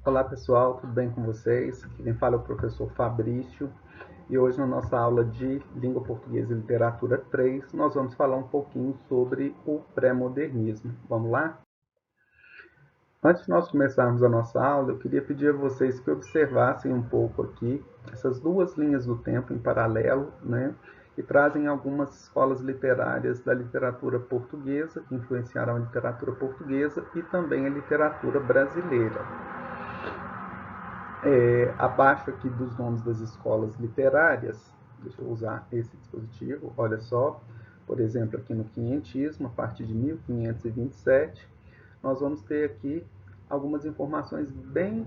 Olá pessoal, tudo bem com vocês? Aqui quem fala é o professor Fabrício e hoje na nossa aula de Língua Portuguesa e Literatura 3 nós vamos falar um pouquinho sobre o pré-modernismo. Vamos lá? Antes de nós começarmos a nossa aula, eu queria pedir a vocês que observassem um pouco aqui essas duas linhas do tempo em paralelo, né? Que trazem algumas escolas literárias da literatura portuguesa, que influenciaram a literatura portuguesa e também a literatura brasileira. Abaixo aqui dos nomes das escolas literárias, deixa eu usar esse dispositivo, olha só, por exemplo, aqui no quinhentismo, a partir de 1527, nós vamos ter aqui algumas informações bem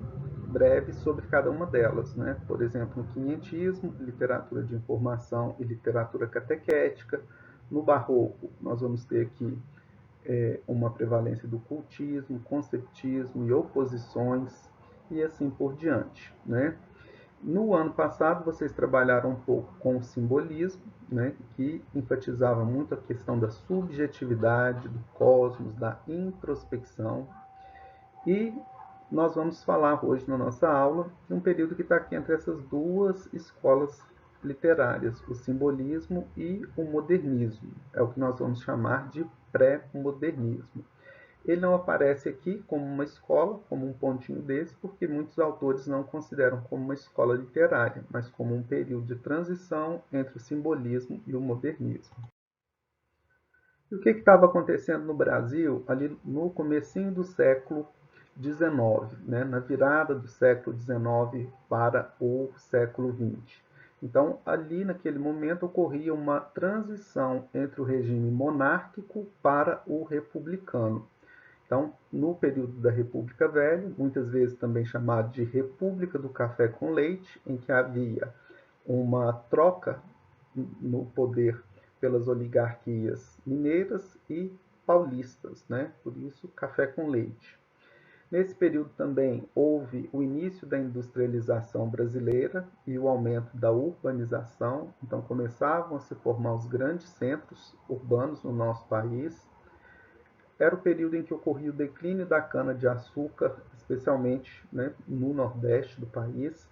breves sobre cada uma delas, né? Por exemplo, no quinhentismo, literatura de informação e literatura catequética. No barroco, nós vamos ter aqui uma prevalência do cultismo, conceptismo e oposições e assim por diante, né? No ano passado, vocês trabalharam um pouco com o simbolismo, né, que enfatizava muito a questão da subjetividade, do cosmos, da introspecção. E nós vamos falar hoje na nossa aula de um período que está aqui entre essas duas escolas literárias, o simbolismo e o modernismo. É o que nós vamos chamar de pré-modernismo. Ele não aparece aqui como uma escola, como um pontinho desse, porque muitos autores não consideram como uma escola literária, mas como um período de transição entre o simbolismo e o modernismo. E o que estava acontecendo no Brasil ali no comecinho do século XIX, né, na virada do século XIX para o século XX? Então, ali naquele momento ocorria uma transição entre o regime monárquico para o republicano. Então, no período da República Velha, muitas vezes também chamado de República do Café com Leite, em que havia uma troca no poder pelas oligarquias mineiras e paulistas, né? Por isso, café com leite. Nesse período também houve o início da industrialização brasileira e o aumento da urbanização, então começavam a se formar os grandes centros urbanos no nosso país. Era o período em que ocorria o declínio da cana-de-açúcar, especialmente, né, no nordeste do país.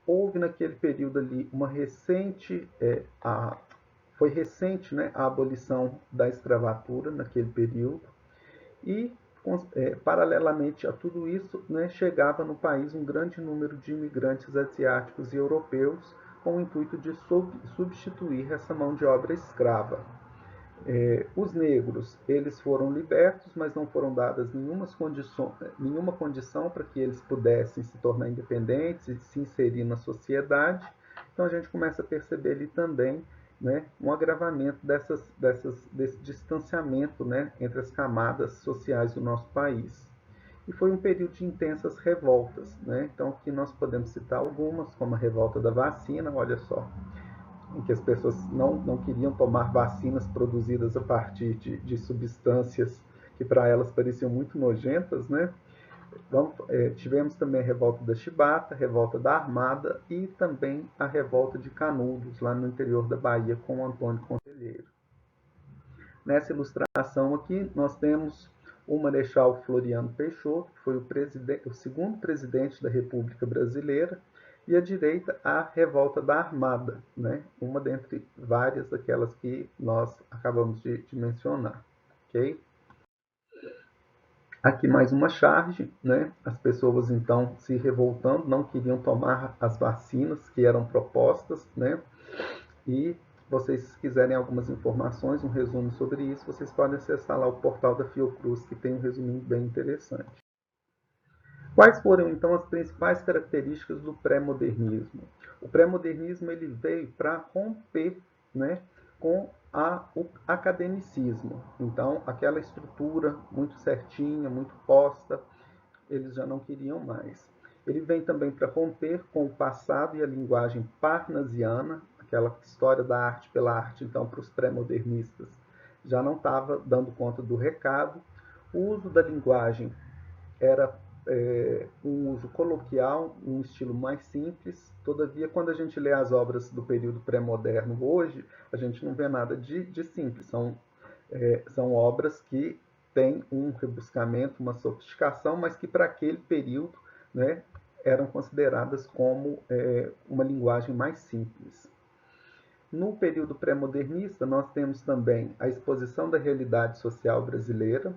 Houve naquele período ali uma recente, foi recente, né, a abolição da escravatura naquele período e paralelamente a tudo isso, né, chegava no país um grande número de imigrantes asiáticos e europeus com o intuito de substituir essa mão de obra escrava. Os negros, eles foram libertos, mas não foram dadas nenhuma condição para que eles pudessem se tornar independentes e se inserir na sociedade. Então a gente começa a perceber ali também, né, um agravamento desse distanciamento, né, entre as camadas sociais do nosso país. E foi um período de intensas revoltas, né? Então aqui nós podemos citar algumas, como a revolta da vacina, olha só, em que as pessoas não queriam tomar vacinas produzidas a partir de substâncias que para elas pareciam muito nojentas, né? Tivemos também a revolta da Chibata, a revolta da Armada e também a revolta de Canudos, lá no interior da Bahia, com o Antônio Conselheiro. Nessa ilustração aqui, nós temos o Marechal Floriano Peixoto, que foi o segundo presidente da República Brasileira, e à direita a revolta da Armada, né? Uma dentre várias daquelas que nós acabamos de mencionar. Okay? Aqui mais uma charge, né? As pessoas então se revoltando, não queriam tomar as vacinas que eram propostas, né? E vocês, se quiserem algumas informações, um resumo sobre isso, vocês podem acessar lá o portal da Fiocruz, que tem um resuminho bem interessante. Quais foram, então, as principais características do pré-modernismo? O pré-modernismo ele veio para romper, né, com o academicismo. Então, aquela estrutura muito certinha, muito posta, eles já não queriam mais. Ele vem também para romper com o passado e a linguagem parnasiana, aquela história da arte pela arte, então, para os pré-modernistas, já não estava dando conta do recado. O uso da linguagem era um uso coloquial, um estilo mais simples. Todavia, quando a gente lê as obras do período pré-moderno hoje, a gente não vê nada de simples. São obras que tem um rebuscamento, uma sofisticação, mas que para aquele período, né, eram consideradas como uma linguagem mais simples. No período pré-modernista, nós temos também a exposição da realidade social brasileira.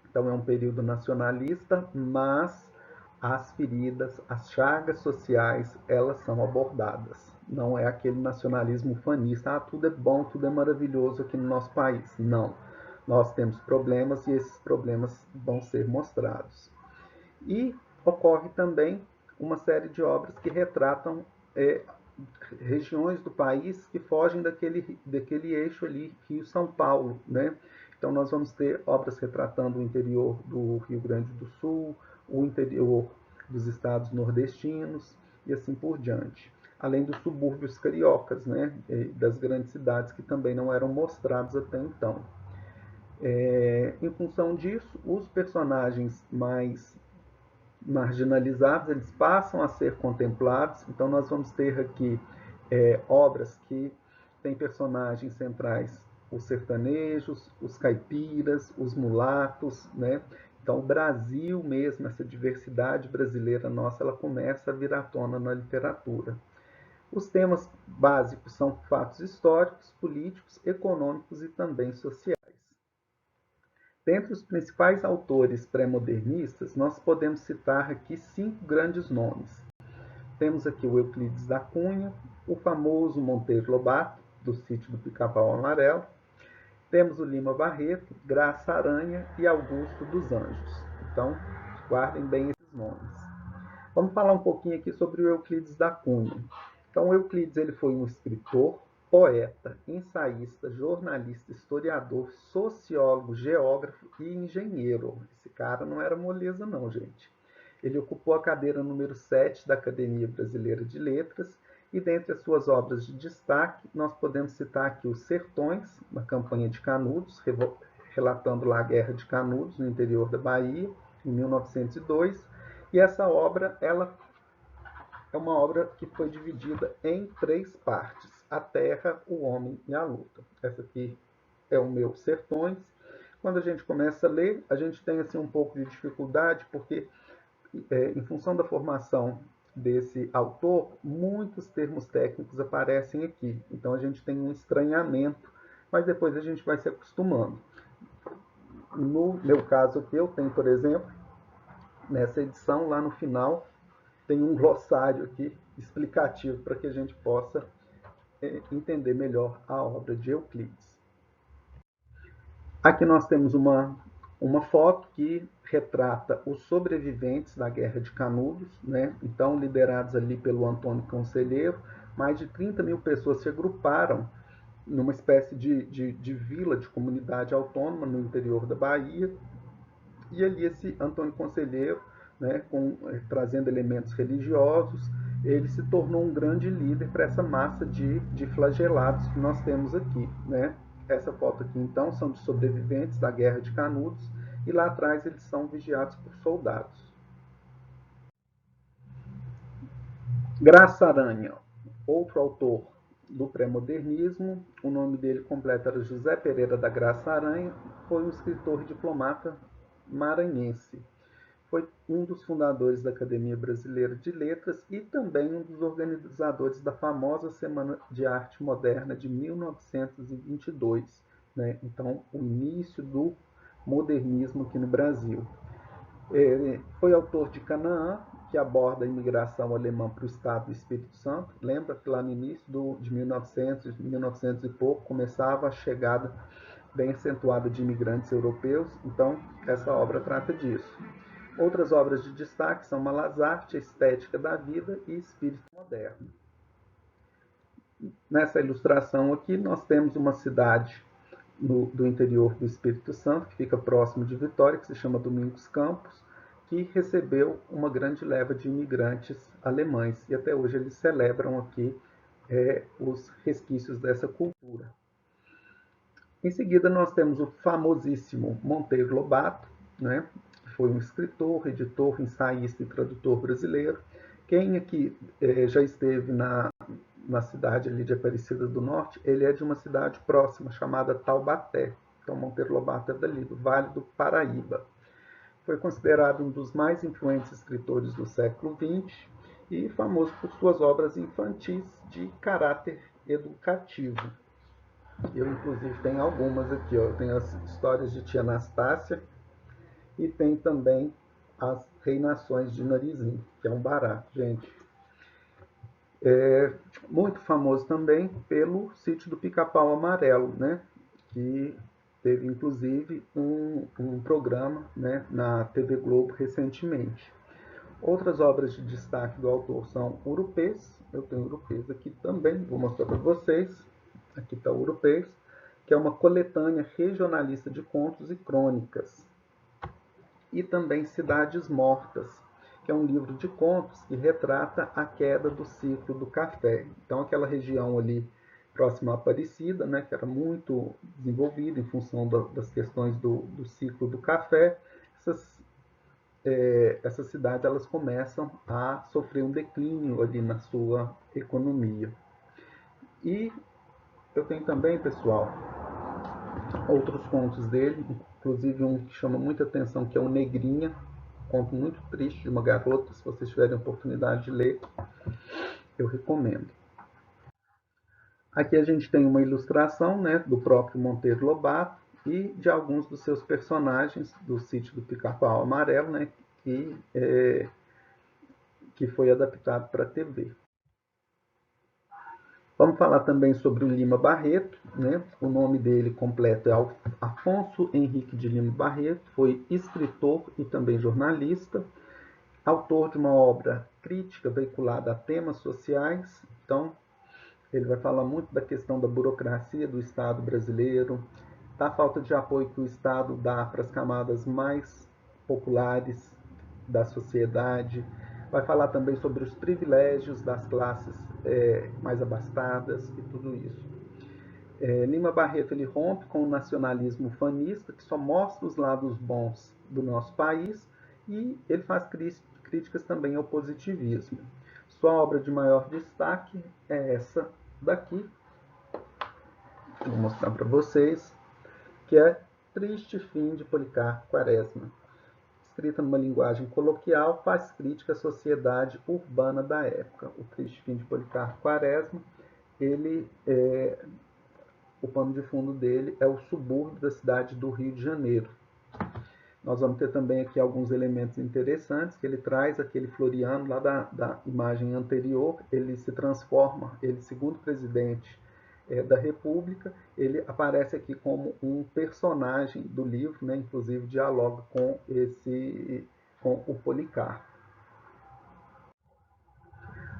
Então, é um período nacionalista, mas as feridas, as chagas sociais, elas são abordadas. Não é aquele nacionalismo ufanista, tudo é bom, tudo é maravilhoso aqui no nosso país. Não. Nós temos problemas e esses problemas vão ser mostrados. E ocorre também uma série de obras que retratam regiões do país que fogem daquele eixo ali, Rio-São Paulo, né? Então, nós vamos ter obras retratando o interior do Rio Grande do Sul, o interior dos estados nordestinos e assim por diante. Além dos subúrbios cariocas, né? Das grandes cidades que também não eram mostrados até então. Em função disso, os personagens mais marginalizados, eles passam a ser contemplados. Então, nós vamos ter aqui obras que têm personagens centrais, os sertanejos, os caipiras, os mulatos, né? Então, o Brasil mesmo, essa diversidade brasileira nossa, ela começa a vir à tona na literatura. Os temas básicos são fatos históricos, políticos, econômicos e também sociais. Dentre os principais autores pré-modernistas, nós podemos citar aqui 5 grandes nomes. Temos aqui o Euclides da Cunha, o famoso Monteiro Lobato, do Sítio do Pica-Pau Amarelo. Temos o Lima Barreto, Graça Aranha e Augusto dos Anjos. Então, guardem bem esses nomes. Vamos falar um pouquinho aqui sobre o Euclides da Cunha. Então, o Euclides ele foi um escritor, poeta, ensaísta, jornalista, historiador, sociólogo, geógrafo e engenheiro. Esse cara não era moleza não, gente. Ele ocupou a cadeira número 7 da Academia Brasileira de Letras e dentre as suas obras de destaque, nós podemos citar aqui Os Sertões, na campanha de Canudos, relatando lá a Guerra de Canudos, no interior da Bahia, em 1902. E essa obra, ela é uma obra que foi dividida em 3 partes: a terra, o homem e a luta. Essa aqui é o meu Sertões. Quando a gente começa a ler, a gente tem assim um pouco de dificuldade, porque em função da formação desse autor, muitos termos técnicos aparecem aqui. Então a gente tem um estranhamento, mas depois a gente vai se acostumando. No meu caso aqui, eu tenho, por exemplo, nessa edição, lá no final, tem um glossário aqui explicativo para que a gente possa entender melhor a obra de Euclides. Aqui nós temos uma foto que retrata os sobreviventes da Guerra de Canudos, né? Então, liderados ali pelo Antônio Conselheiro, mais de 30 mil pessoas se agruparam numa espécie de vila, de comunidade autônoma no interior da Bahia, e ali esse Antônio Conselheiro, né, trazendo elementos religiosos, ele se tornou um grande líder para essa massa de flagelados que nós temos aqui, né? Essa foto aqui, então, são de sobreviventes da Guerra de Canudos, e lá atrás eles são vigiados por soldados. Graça Aranha, outro autor do pré-modernismo, o nome dele completo era José Pereira da Graça Aranha, foi um escritor e diplomata maranhense. Foi um dos fundadores da Academia Brasileira de Letras e também um dos organizadores da famosa Semana de Arte Moderna de 1922, né? Então, o início do modernismo aqui no Brasil. Ele foi autor de Canaã, que aborda a imigração alemã para o estado do Espírito Santo. Lembra que lá no início de 1900, 1900 e pouco, começava a chegada bem acentuada de imigrantes europeus. Então, essa obra trata disso. Outras obras de destaque são Malazarte, A Estética da Vida e Espírito Moderno. Nessa ilustração aqui, nós temos uma cidade do interior do Espírito Santo, que fica próximo de Vitória, que se chama Domingos Campos, que recebeu uma grande leva de imigrantes alemães. E até hoje eles celebram aqui os resquícios dessa cultura. Em seguida, nós temos o famosíssimo Monteiro Lobato, né? Foi um escritor, editor, ensaísta e tradutor brasileiro. Quem aqui já esteve na cidade ali de Aparecida do Norte, ele é de uma cidade próxima chamada Taubaté. Então, Monteiro Lobato é dali, do Vale do Paraíba. Foi considerado um dos mais influentes escritores do século XX e famoso por suas obras infantis de caráter educativo. Eu, inclusive, tenho algumas aqui. Ó. Eu tenho as histórias de Tia Anastácia e tem também as Reinações de Narizinho, que é um barato, gente. É muito famoso também pelo Sítio do Pica-Pau Amarelo, né? Que teve, inclusive, um programa, né, na TV Globo recentemente. Outras obras de destaque do autor são Urupês. Eu tenho Urupês aqui também, vou mostrar para vocês. Aqui está o Urupês, que é uma coletânea regionalista de contos e crônicas. E também Cidades Mortas, que é um livro de contos que retrata a queda do ciclo do café. Então, aquela região ali próxima à Aparecida, né, que era muito desenvolvida em função das questões do ciclo do café, essas cidades elas começam a sofrer um declínio ali na sua economia. E eu tenho também, pessoal, outros contos dele, inclusive um que chama muita atenção, que é o Negrinha, conto muito triste de uma garota. Se vocês tiverem oportunidade de ler, eu recomendo. Aqui a gente tem uma ilustração, né, do próprio Monteiro Lobato e de alguns dos seus personagens do Sítio do Pica-Pau Amarelo, né, que foi adaptado para a TV. Vamos falar também sobre o Lima Barreto, né? O nome dele completo é Afonso Henrique de Lima Barreto, foi escritor e também jornalista, autor de uma obra crítica veiculada a temas sociais. Então, ele vai falar muito da questão da burocracia do Estado brasileiro, da falta de apoio que o Estado dá para as camadas mais populares da sociedade. Vai falar também sobre os privilégios das classes mais abastadas e tudo isso. Lima Barreto ele rompe com o nacionalismo fanista, que só mostra os lados bons do nosso país, e ele faz críticas também ao positivismo. Sua obra de maior destaque é essa daqui, vou mostrar para vocês, que é Triste Fim de Policarpo Quaresma. Escrita numa linguagem coloquial, faz crítica à sociedade urbana da época. O Triste Fim de Policarpo Quaresma, o pano de fundo dele é o subúrbio da cidade do Rio de Janeiro. Nós vamos ter também aqui alguns elementos interessantes, que ele traz aquele Floriano lá da imagem anterior, ele se transforma, ele segundo presidente da República, ele aparece aqui como um personagem do livro, né? Inclusive dialoga com o Policarpo.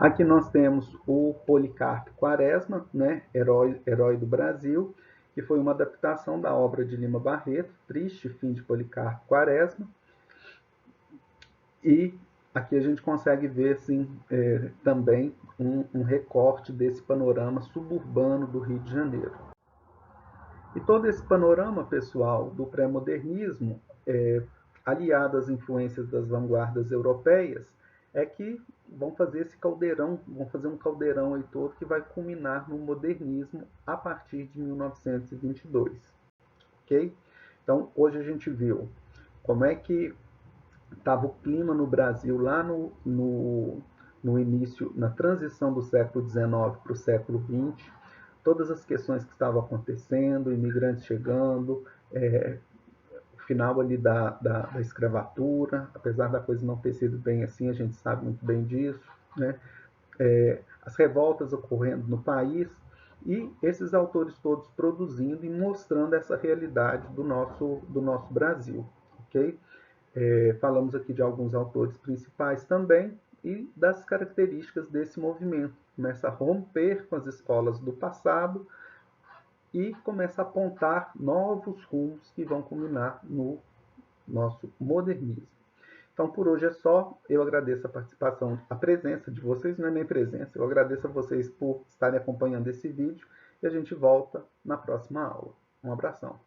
Aqui nós temos o Policarpo Quaresma, né? Herói do Brasil, que foi uma adaptação da obra de Lima Barreto, Triste Fim de Policarpo Quaresma. E aqui a gente consegue ver assim, também um recorte desse panorama suburbano do Rio de Janeiro. E todo esse panorama, pessoal, do pré-modernismo, aliado às influências das vanguardas europeias, é que vão fazer esse caldeirão, vão fazer um caldeirão aí todo que vai culminar no modernismo a partir de 1922. Ok? Então, hoje a gente viu como é que estava o clima no Brasil lá no início, na transição do século XIX para o século XX, todas as questões que estavam acontecendo, imigrantes chegando, o final ali da escravatura, apesar da coisa não ter sido bem assim, a gente sabe muito bem disso, né? As revoltas ocorrendo no país e esses autores todos produzindo e mostrando essa realidade do nosso Brasil, ok? Falamos aqui de alguns autores principais também e das características desse movimento. Começa a romper com as escolas do passado e começa a apontar novos rumos que vão culminar no nosso modernismo. Então, por hoje é só. Eu agradeço a participação, a presença de vocês, não é nem presença, eu agradeço a vocês por estarem acompanhando esse vídeo e a gente volta na próxima aula. Um abração.